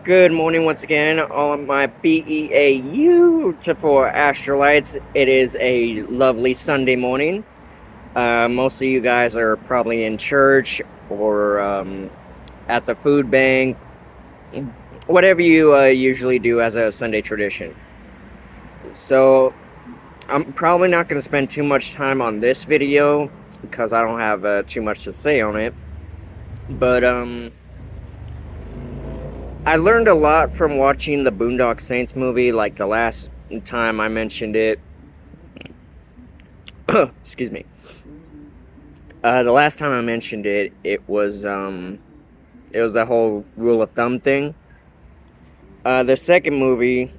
Good morning once again on my beautiful Astralites. It is a lovely Sunday morning. Most of you guys are probably in church or at the food bank, whatever you usually do as a Sunday tradition. So, I'm probably not going to spend too much time on this video because I don't have too much to say on it. But, I learned a lot from watching the Boondock Saints movie, like the last time I mentioned it. Excuse me. The last time I mentioned it, it was the whole rule of thumb thing. The second movie,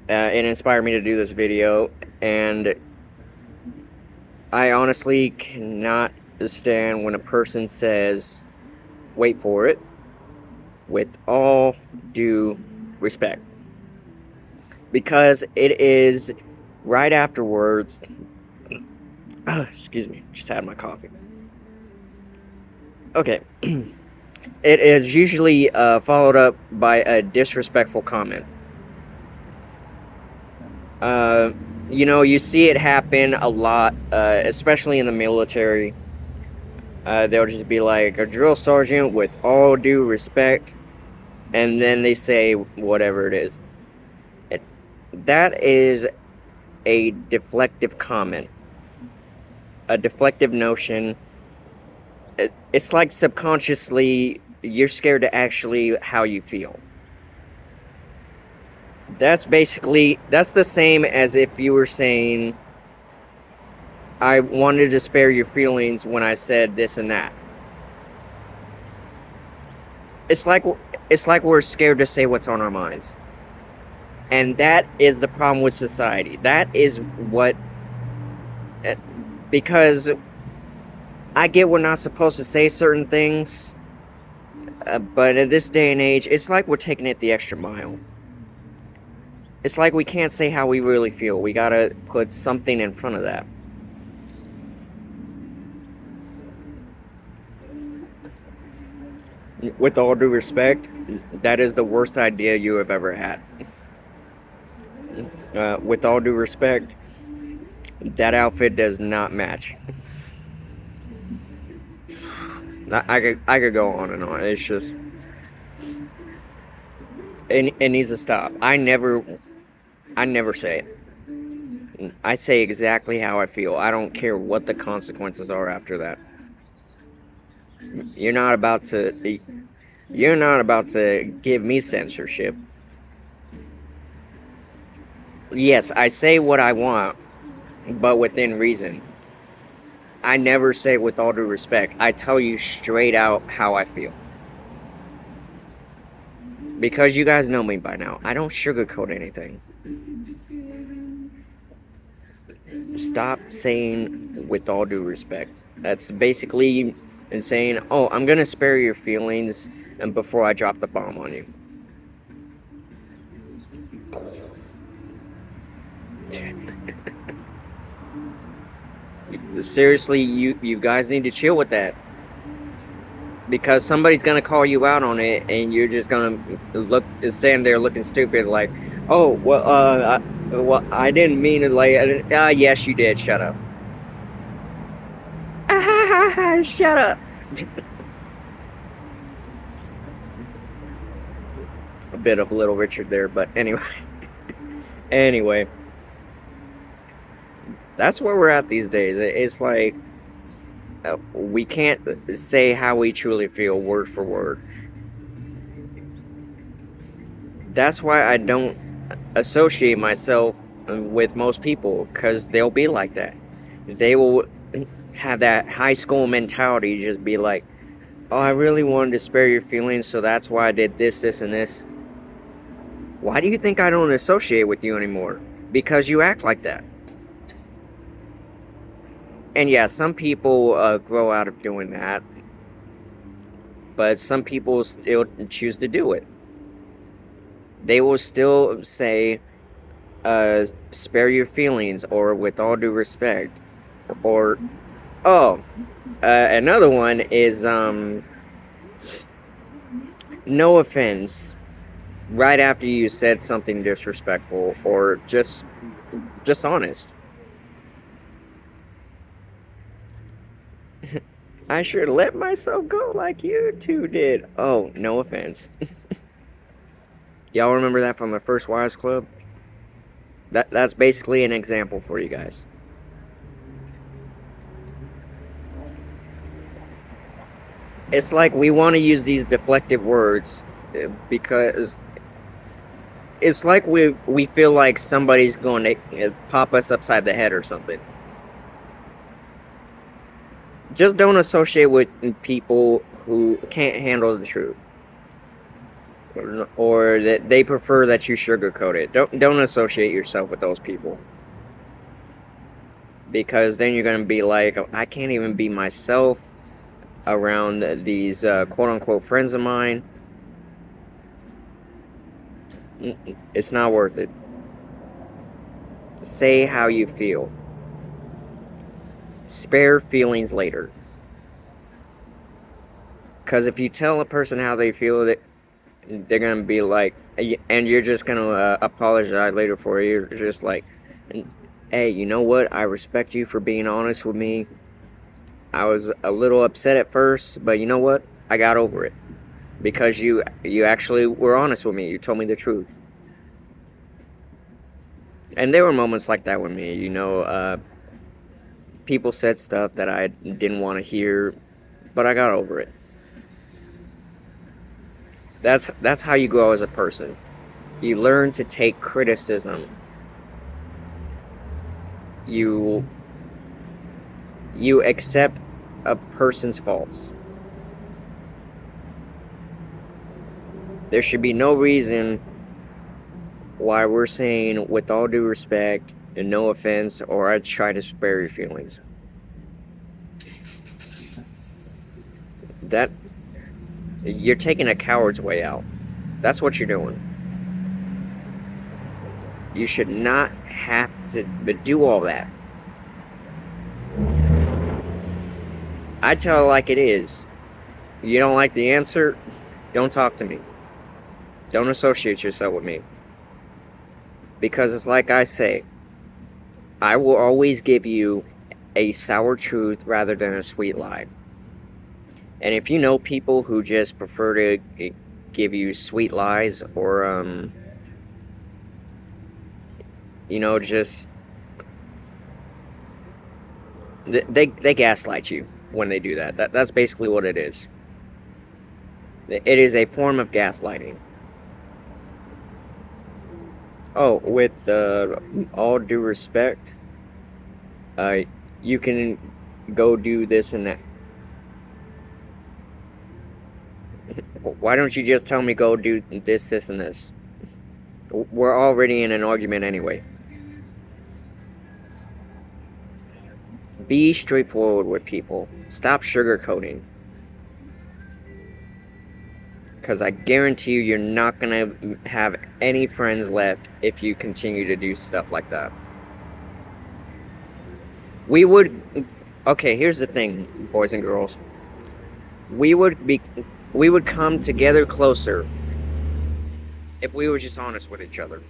it inspired me to do this video, and I honestly cannot stand when a person says, "Wait for it," with all due respect, because it is right afterwards. Excuse me, just had my coffee. Okay. It is usually followed up by a disrespectful comment. Uh, you see it happen a lot, especially in the military. They'll just be like, "A drill sergeant, with all due respect," and then they say whatever it is. It, that is a deflective comment, a deflective notion. It's like subconsciously you're scared to actually how you feel. That's the same as if you were saying, "I wanted to spare your feelings when I said this and that." It's like it's like we're scared to say what's on our minds. And that is the problem with society. That is what because I get we're not supposed to say certain things, but in this day and age, it's like we're taking it the extra mile. It's like we can't say how we really feel. We gotta put something in front of that. With all due respect, that is the worst idea you have ever had. With all due respect, that outfit does not match. I could go on and on. It's just it needs to stop. I never say it. I say exactly how I feel. I don't care what the consequences are after that. You're not about to you're not about to give me censorship. Yes, I say what I want, but within reason. I never say with all due respect. I tell you straight out how I feel. Because you guys know me by now. I don't sugarcoat anything. Stop saying with all due respect. That's basically saying, "Oh, I'm gonna spare your feelings and before I drop the bomb on you." Seriously, you guys need to chill with that. Because somebody's gonna call you out on it, and you're just gonna stand there looking stupid, like, "Oh, I didn't mean it." Like, yes, you did. Shut up. Shut up. A bit of Little Richard there, but anyway, anyway, that's where we're at these days. It's like we can't say how we truly feel word for word. That's why I don't associate myself with most people, because they'll be like that. They will have that high school mentality, just be like, "Oh, I really wanted to spare your feelings, so that's why I did this, this, and this." Why do you think I don't associate with you anymore? Because you act like that. And yeah, some people grow out of doing that, but some people still choose to do it. They will still say, "Spare your feelings," or "with all due respect," or oh, another one is "no offense." right after you said something disrespectful or just honest. I should let myself go like you two did. Oh, no offense. Y'all remember that from the first Wives Club? That's basically an example for you guys. It's like we want to use these deflective words because it's like we feel like somebody's going to pop us upside the head or something. Just don't associate with people who can't handle the truth, or that they prefer that you sugarcoat it. Don't associate yourself with those people, because then you're gonna be like, I can't even be myself around these quote unquote friends of mine. It's not worth it. Say how you feel. Spare feelings later. Because if you tell a person how they feel, that they're gonna be like, and you're just gonna apologize later for it. You're just like, hey, you know what? I respect you for being honest with me. I was a little upset at first, but you know what? I got over it because you actually were honest with me. You told me the truth. And there were moments like that with me. People said stuff that I didn't want to hear, but I got over it. That's how you grow as a person. You learn to take criticism. You you accept a person's faults. There should be no reason why we're saying, with all due respect and no offense, or I try to spare your feelings. That you're taking a coward's way out. That's what you're doing. You should not have to do all that. I tell it like it is. You don't like the answer? Don't talk to me. Don't associate yourself with me. Because it's like I say, I will always give you a sour truth rather than a sweet lie. And if you know people who just prefer to give you sweet lies, or just they gaslight you when they do that. That's basically what it is. It is a form of gaslighting. Oh, with all due respect, you can go do this and that. Why don't you just tell me go do this, and this? We're already in an argument anyway. Be straightforward with people. Stop sugarcoating. Because I guarantee you're not going to have any friends left if you continue to do stuff like that. We would... Okay, here's the thing, boys and girls. We would come together closer if we were just honest with each other.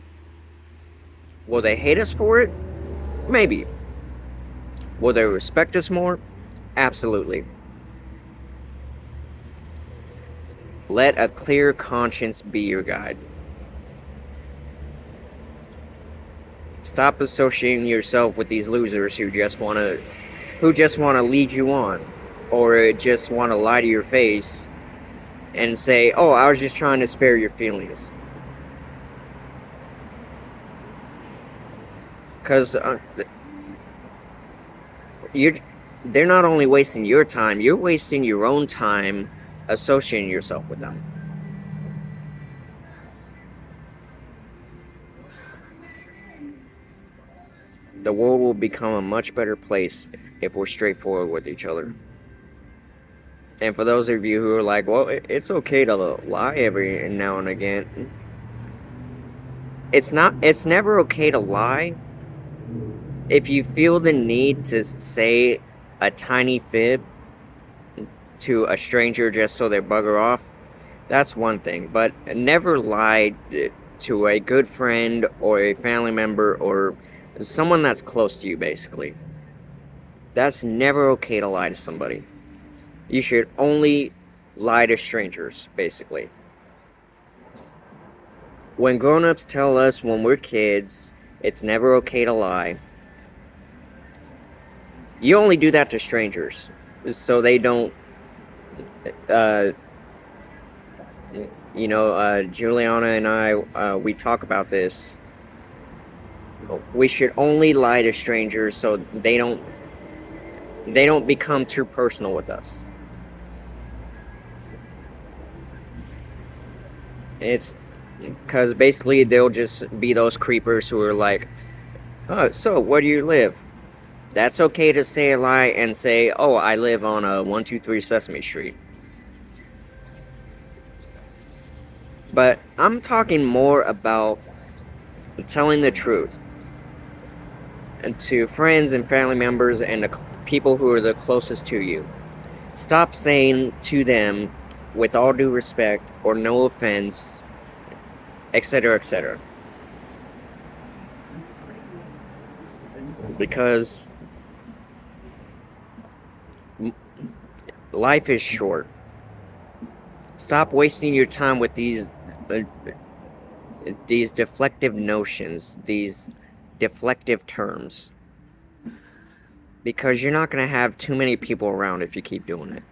Will they hate us for it? Maybe. Will they respect us more? Absolutely. Let a clear conscience be your guide. Stop associating yourself with these losers who just want to lead you on, or just want to lie to your face and say, "Oh, I was just trying to spare your feelings." Because they're not only wasting your time, you're wasting your own time associating yourself with them. The world will become a much better place if we're straightforward with each other. And for those of you who are like, well, it's okay to lie every now and again. It's never okay to lie. If you feel the need to say a tiny fib to a stranger just so they bugger off, That's one thing, but never lie to a good friend or a family member or someone that's close to you, basically. That's never okay to lie to somebody. You should only lie to strangers, basically. When grown-ups tell us when we're kids, it's never okay to lie, you only do that to strangers, so they don't, uh, Juliana and I, we talk about this. We should only lie to strangers so they don't become too personal with us. It's because basically they'll just be those creepers who are like, oh, so where do you live? That's okay to say a lie and say, oh, I live on a 123 Sesame Street. But I'm talking more about telling the truth to friends and family members and the people who are the closest to you. Stop saying to them, with all due respect or no offense, etc., etc. Because life is short. Stop wasting your time with uh, these deflective notions, these deflective terms. Because you're not going to have too many people around if you keep doing it.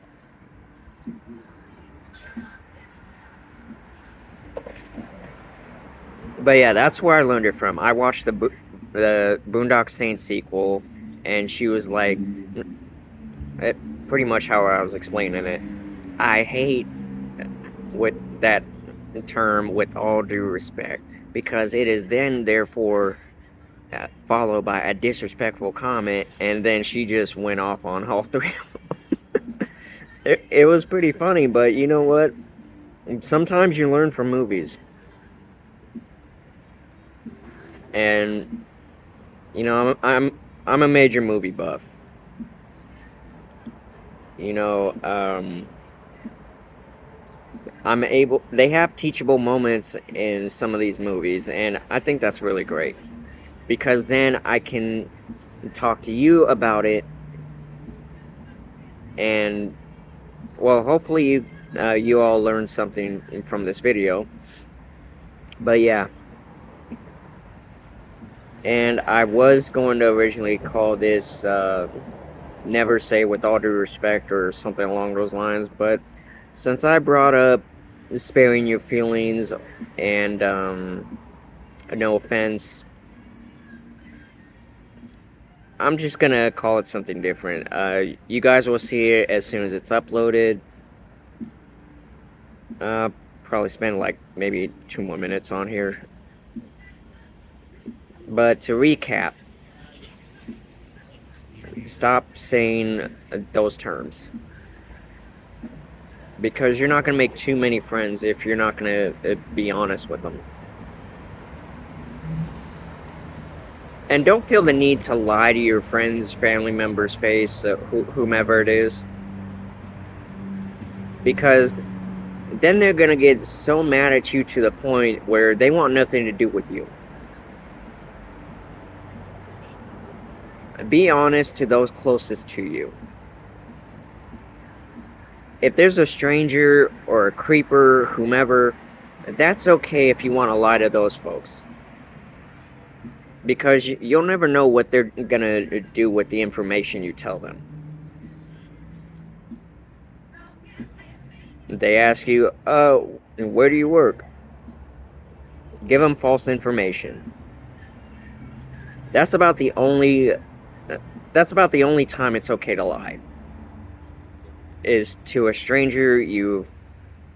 But yeah, that's where I learned it from. I watched the Boondock Saints sequel, and she was like, pretty much how I was explaining it. I hate with that term with all due respect because it is then therefore followed by a disrespectful comment, and then she just went off on all three. It was pretty funny, but you know what? Sometimes you learn from movies, and I'm a major movie buff. You know, I'm able. They have teachable moments in some of these movies, and I think that's really great because then I can talk to you about it, and well, hopefully you all learned something from this video. But yeah, and I was going to originally call this "Never Say with All Due Respect" or something along those lines, but since I brought up sparing your feelings and no offense, I'm just gonna call it something different. You guys will see it as soon as it's uploaded. Probably spend like maybe 2 more minutes on here. But to recap, stop saying those terms. Because you're not gonna make too many friends if you're not gonna be honest with them. And don't feel the need to lie to your friends, family members' face, whomever it is. Because then they're gonna get so mad at you to the point where they want nothing to do with you. Be honest to those closest to you. If there's a stranger or a creeper, whomever, that's okay if you want to lie to those folks. Because you'll never know what they're gonna do with the information you tell them. They ask you, where do you work? Give them false information. That's about the only time it's okay to lie. Is to a stranger you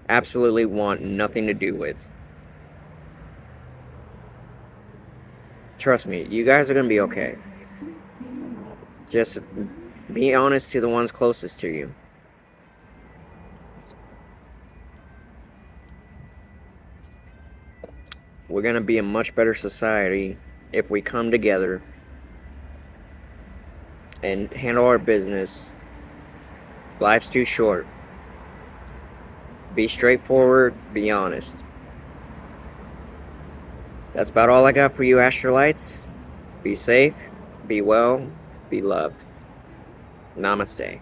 absolutely want nothing to do with. Trust me, you guys are gonna be okay. Just be honest to the ones closest to you. We're gonna be a much better society if we come together and handle our business. Life's too short. Be straightforward, be honest. That's about all I got for you, Astralites. Be safe, be well, be loved. Namaste.